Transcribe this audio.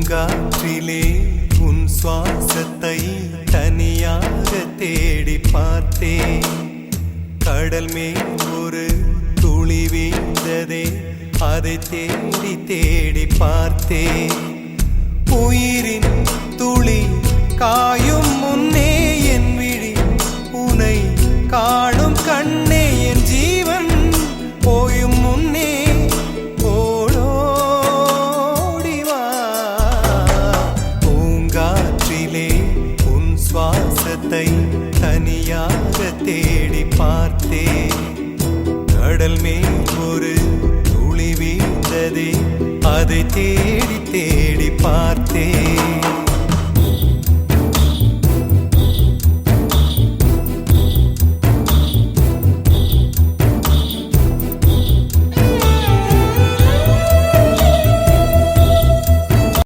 பூங்காற்றிலே உன் சுவாசத்தை தனியாக தேடி பார்த்தேன். கடல் மேல் ஒரு துளி வீழ்ந்ததே, அதை தேடி தேடி பார்த்தேன். உயிரின் துளி காயும் முன்னே என் விழி உனை காணும் கண்ணே, என் ஜீவன் போயும் முன்னே ஓடோடிவா. பூங்காற்றிலே உன் சுவாசத்தை தனியாக தேடி பார்த்தேன். கடல் மேல் ஒரு துளி வீழ்ந்ததே, அதை தேடி தேடி பார்த்தேன்.